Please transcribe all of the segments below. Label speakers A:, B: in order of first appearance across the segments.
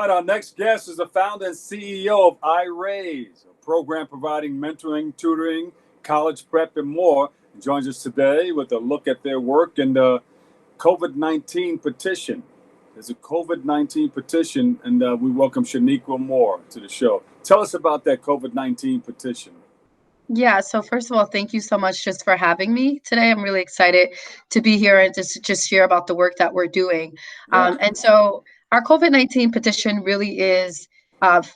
A: All right, our next guest is the founder and CEO of iRaise, a program providing mentoring, tutoring, college prep, and more. He joins us today with a look at their work and the COVID-19 petition. There's a COVID-19 petition, and we welcome Shanequa Moore to the show. Tell us about that COVID-19 petition.
B: Yeah, so first of all, thank you so much just for having me today. I'm really excited to be here and just share about the work that we're doing.
A: Yeah.
B: And so our COVID-19 petition really is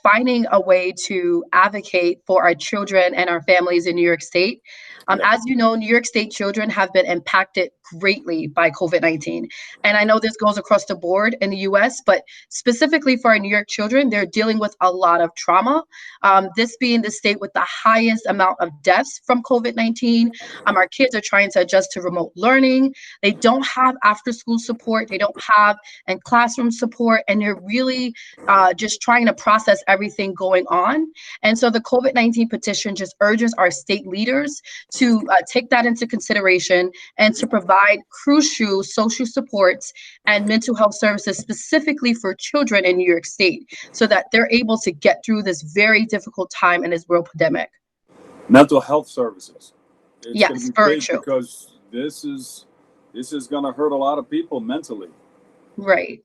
B: finding a way to advocate for our children and our families in New York State. As you know, New York State children have been impacted greatly by COVID-19. And I know this goes across the board in the US, but specifically for our New York children, they're dealing with a lot of trauma. This being the state with the highest amount of deaths from COVID-19. Our kids are trying to adjust to remote learning. They don't have after school support. They don't have and classroom support. And they're really just trying to process everything going on. And so the COVID-19 petition just urges our state leaders to take that into consideration and to provide crucial social supports and mental health services specifically for children in New York State so that they're able to get through this very difficult time in this world pandemic.
A: Mental health services. It's
B: yes, very true.
A: Because this is going to hurt a lot of people mentally.
B: Right.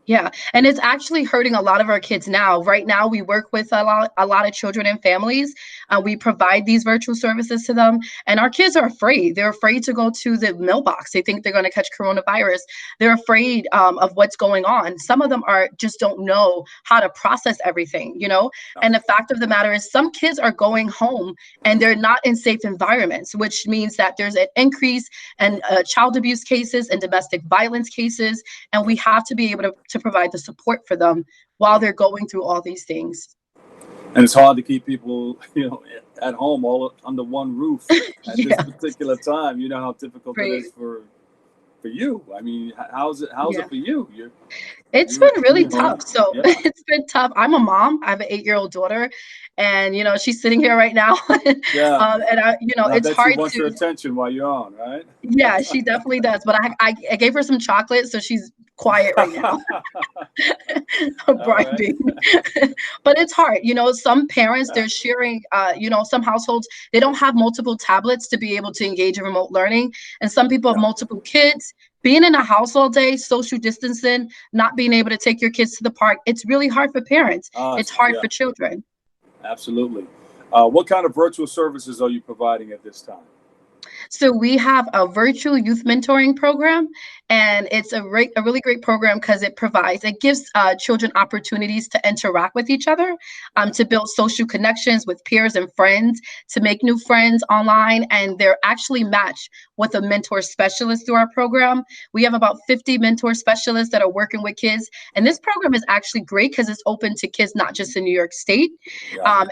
B: Yeah, and it's actually hurting a lot of our kids now. Right now, we work with a lot of children and families. We provide these virtual services to them, and our kids are afraid. They're afraid to go to the mailbox. They think they're going to catch coronavirus. They're afraid of what's going on. Some of them just don't know how to process everything, you know? And the fact of the matter is some kids are going home and they're not in safe environments, which means that there's an increase in child abuse cases and domestic violence cases, and we have to be able to provide the support for them while they're going through all these things.
A: And it's hard to keep people, at home all under one roof at this particular time. You know how difficult it is for you. I mean, how's it for you?
B: It's been really tough. So it's been tough. I'm a mom. I have an 8-year-old daughter, and she's sitting here right now. And it's hard
A: she wants your attention while you're on, right?
B: Yeah, she definitely does. But I gave her some chocolate, so she's quiet right now. Bright bean. But it's hard. Some parents, they're sharing, some households, they don't have multiple tablets to be able to engage in remote learning. And some people have multiple kids. Being in a house all day, social distancing, not being able to take your kids to the park, it's really hard for parents. It's hard for children.
A: Absolutely. What kind of virtual services are you providing at this time?
B: So we have a virtual youth mentoring program, and it's a really great program because it gives children opportunities to interact with each other, to build social connections with peers and friends, to make new friends online, and they're actually matched with a mentor specialist through our program. We have about 50 mentor specialists that are working with kids, and this program is actually great because it's open to kids not just in New York State.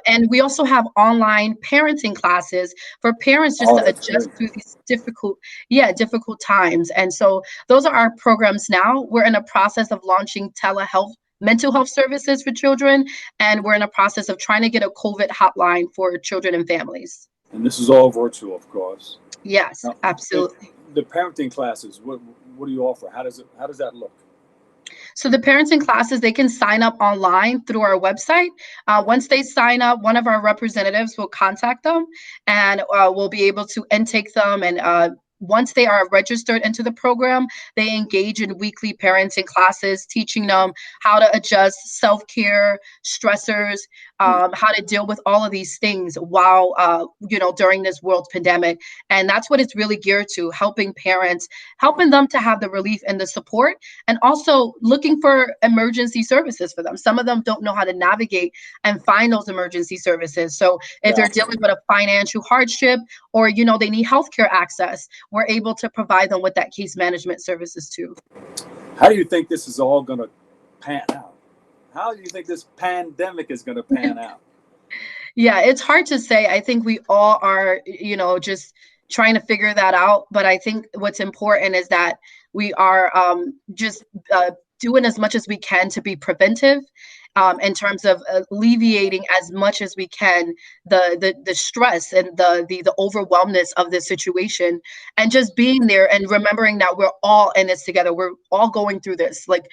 B: And we also have online parenting classes for parents just to adjust through these difficult times. And so those are our programs now. We're in a process of launching telehealth mental health services for children, and we're in a process of trying to get a COVID hotline for children and families.
A: And this is all virtual, of course.
B: Yes, absolutely.
A: The parenting classes, what do you offer? How does that look?
B: So the parenting classes, they can sign up online through our website. Once they sign up, one of our representatives will contact them, and we'll be able to intake them. And once they are registered into the program, they engage in weekly parenting classes, teaching them how to adjust self-care, stressors, how to deal with all of these things while, during this world pandemic. And that's what it's really geared to, helping parents, helping them to have the relief and the support, and also looking for emergency services for them. Some of them don't know how to navigate and find those emergency services. So if they're dealing with a financial hardship or, they need healthcare access, we're able to provide them with that case management services too.
A: How do you think this is all going to pan out? How do you think this pandemic is going to pan out?
B: Yeah, it's hard to say. I think we all are, just trying to figure that out. But I think what's important is that we are doing as much as we can to be preventive, in terms of alleviating as much as we can the stress and the overwhelmness of this situation, and just being there and remembering that we're all in this together. We're all going through this. Like,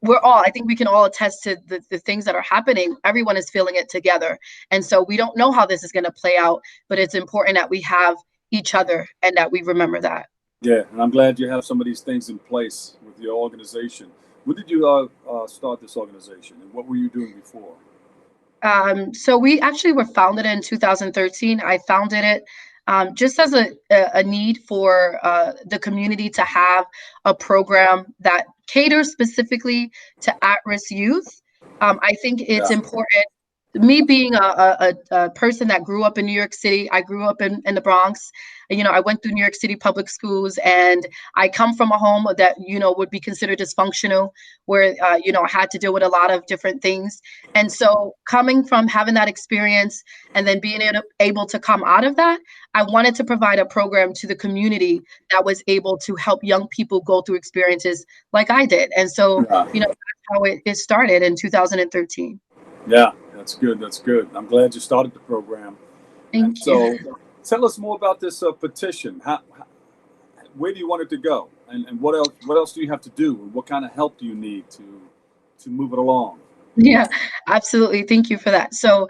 B: I think we can all attest to the things that are happening. Everyone is feeling it together. And so we don't know how this is going to play out, but it's important that we have each other and that we remember that.
A: Yeah, and I'm glad you have some of these things in place with your organization. When did you start this organization, and what were you doing before?
B: So we actually were founded in 2013. I founded it just as a need for the community to have a program that caters specifically to at-risk youth. I think it's
A: Yeah.
B: important. Me being a person that grew up in New York City, I grew up in the Bronx. I went through New York City public schools, and I come from a home that, would be considered dysfunctional, where, I had to deal with a lot of different things. And so coming from having that experience and then being able to come out of that, I wanted to provide a program to the community that was able to help young people go through experiences like I did. And so,
A: Yeah.
B: that's how it started in 2013.
A: Yeah, that's good. That's good. I'm glad you started the program. And
B: Thank you.
A: so, tell us more about this petition. Where do you want it to go, and what else? What else do you have to do? What kind of help do you need to move it along?
B: Yeah, absolutely. Thank you for that. So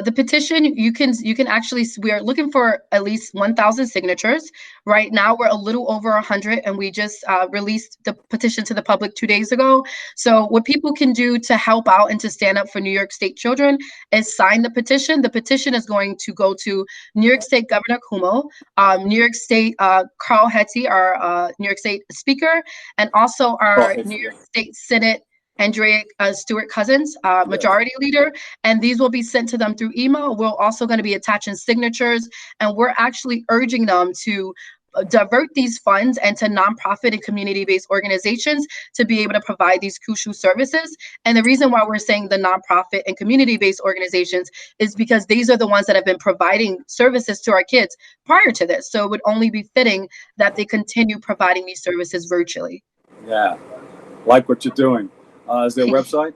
B: the petition, you can actually, we are looking for at least 1,000 signatures. Right now, we're a little over 100, and we just released the petition to the public 2 days ago. So what people can do to help out and to stand up for New York State children is sign the petition. The petition is going to go to New York State Governor Cuomo, New York State Carl Hetty, our New York State Speaker, and also
A: Oh,
B: our
A: it's,
B: New
A: yeah,
B: York State Senate Andrea Stewart Cousins,
A: yes.
B: majority leader, and these will be sent to them through email. We're also going to be attaching signatures, and we're actually urging them to divert these funds and to nonprofit and community-based organizations to be able to provide these crucial services. And the reason why we're saying the nonprofit and community-based organizations is because these are the ones that have been providing services to our kids prior to this. So it would only be fitting that they continue providing these services virtually.
A: Yeah, like what you're doing. Is there a website?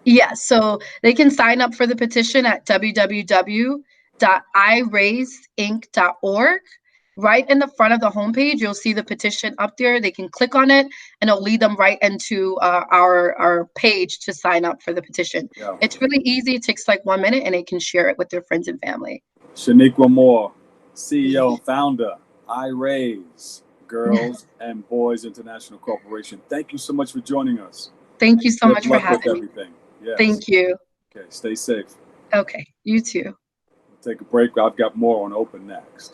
B: Yeah, so they can sign up for the petition at www.iraisinc.org. Right in the front of the homepage, you'll see the petition up there. They can click on it, and it'll lead them right into our page to sign up for the petition.
A: Yeah.
B: It's really easy. It takes like 1 minute, and they can share it with their friends and family.
A: Shanequa Moore, CEO and founder, iRaise Girls and Boys International Corporation. Thank you so much for joining us.
B: Thank you so
A: Good
B: much for
A: luck with
B: having me.
A: everything. Yes.
B: Thank you.
A: Okay, stay safe.
B: Okay, you too.
A: We'll take a break. I've got more on open next.